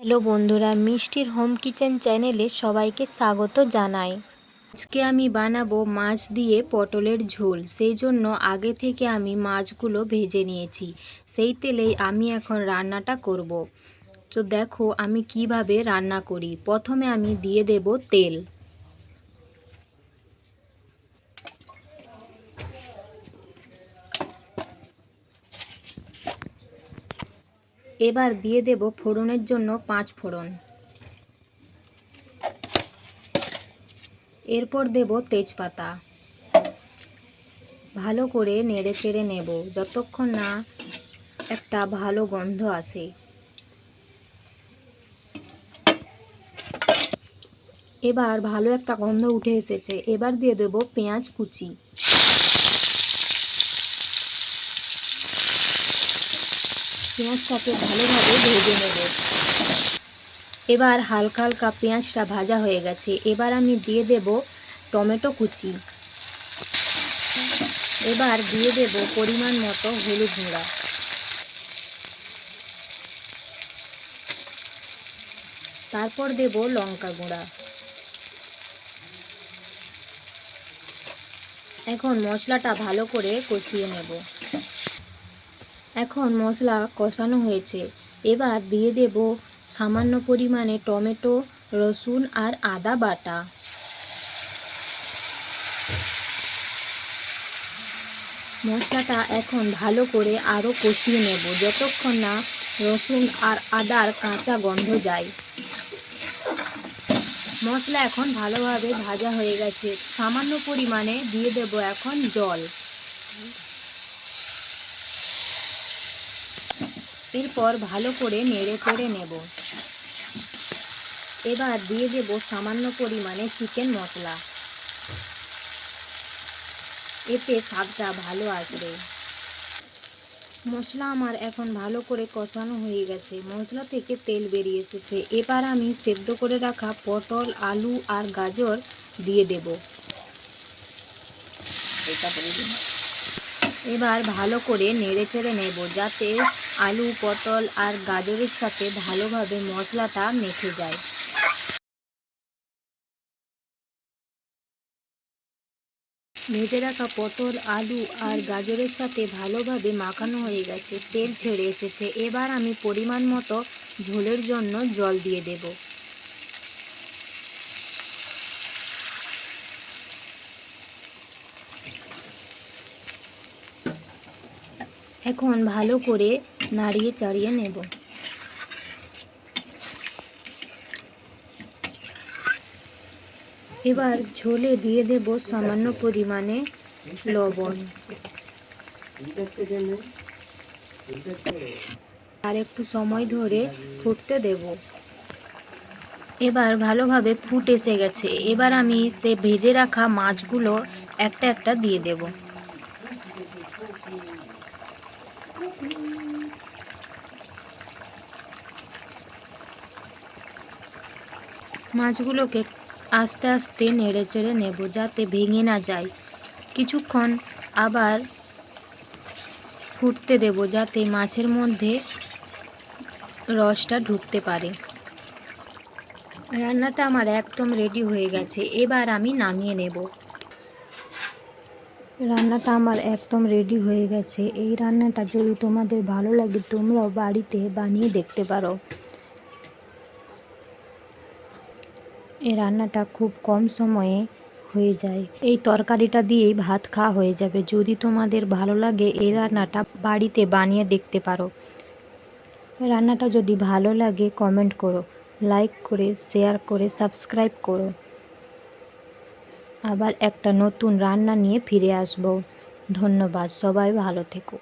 Hello বন্ধুরা, মিষ্টির home kitchen চ্যানেলে সবাইকে স্বাগত জানাই। আজকে আমি বানাবো মাছ দিয়ে পটলের ঝোল। সেই জন্য আগে থেকে আমি মাছগুলো ভেজে নিয়েছি। সেই তেলেই আমি এখন রান্নাটা করব। তো দেখো আমি কিভাবে রান্না করি। প্রথমে আমি দিয়ে দেব তেল। এবার দিয়ে দেব ফোড়নের জন্য 5 ফোড়ন। এরপর দেব তেজপাতা। ভালো করে নেড়ে চেড়ে নেব যতক্ষণ না একটা ভালো গন্ধ আসে। এবার ভালো একটা গন্ধ উঠে এসেছে। এবার দিয়ে দেব পেঁয়াজ কুচি। পেঁয়াজটাকে ভালোভাবে ভেজে নেব। এবার হালকা হালকা পেঁয়াজটা ভাজা হয়ে গেছে। এবার আমি দিয়ে দেব টমেটো কুচি। এবার দিয়ে দেব পরিমাণ মতো হলুদ গুঁড়া। তারপর দেব লঙ্কা গুঁড়া। এখন মশলাটা ভালো করে কষিয়ে নেব। এখন মশলা কষানো হয়েছে। এবার দিয়ে দেব সামান্য পরিমাণে টমেটো, রসুন আর আদা বাটা। মশলাটা এখন ভালো করে আরও কষিয়ে নেব যতক্ষণ না রসুন আর আদার কাঁচা গন্ধ যায়। মশলা এখন ভালোভাবে ভাজা হয়ে গেছে। সামান্য পরিমাণে দিয়ে দেব এখন জল। এরপর ভালো করে নেড়ে চেড়ে নেব। এবার দিয়ে দেব সামান্য পরিমাণে চিকেন মশলা। এতে স্বাদটা ভালো আসবে। মশলা আমার এখন ভালো করে কষানো হয়ে গেছে। মশলা থেকে তেল বেরিয়ে এসেছে। এবার আমি সেদ্ধ করে রাখা পটল, আলু আর গাজর দিয়ে দেব। এবার ভালো করে নেড়ে চেড়ে নেব যাতে আলু, পটল আর গাজরের সাথে ভালোভাবে মশলাটা মেখে যায়। ভেজে রাখা পটল, আলু আর গাজরের সাথে ভালোভাবে মাখানো হয়ে গেছে। তেল ছেড়ে এসেছে। এবার আমি পরিমাণ মতো ঝোলের জন্য জল দিয়ে দেব। এখন ভালো করে নাড়িয়ে চাড়িয়ে নেব। এবার ঝোলে দিয়ে দেব সামান্য পরিমাণে লবণ আর একটু সময় ধরে ফুটতে দেব। এবার ভালোভাবে ফুট এসে গেছে। এবার আমি সে ভেজে রাখা মাছগুলো একটা একটা দিয়ে দেব। মাছগুলোকে আস্তে আস্তে নেড়ে চেড়ে নেব যাতে ভেঙে না যায়। কিছুক্ষণ আবার ফুটতে দেব যাতে মাছের মধ্যে রসটা ঢুকতে পারে। রান্নাটা আমার একদম রেডি হয়ে গেছে। এবার আমি নামিয়ে নেব। রান্নাটা আমার একদম রেডি হয়ে গেছে। এই রান্নাটা যদি তোমাদের ভালো লাগে তোমরাও বাড়িতে বানিয়ে দেখতে পারো। এই রান্নাটা খুব কম সময়ে হয়ে যায়। এই তরকারিটা দিয়েই ভাত খাওয়া হয়ে যাবে। যদি তোমাদের ভালো লাগে এই রান্নাটা বাড়িতে বানিয়ে দেখতে পারো। রান্নাটা যদি ভালো লাগে কমেন্ট করো, লাইক করে শেয়ার করে সাবস্ক্রাইব করো। আবার একটা নতুন রান্না নিয়ে ফিরে আসবো। ধন্যবাদ। সবাই ভালো থেকো।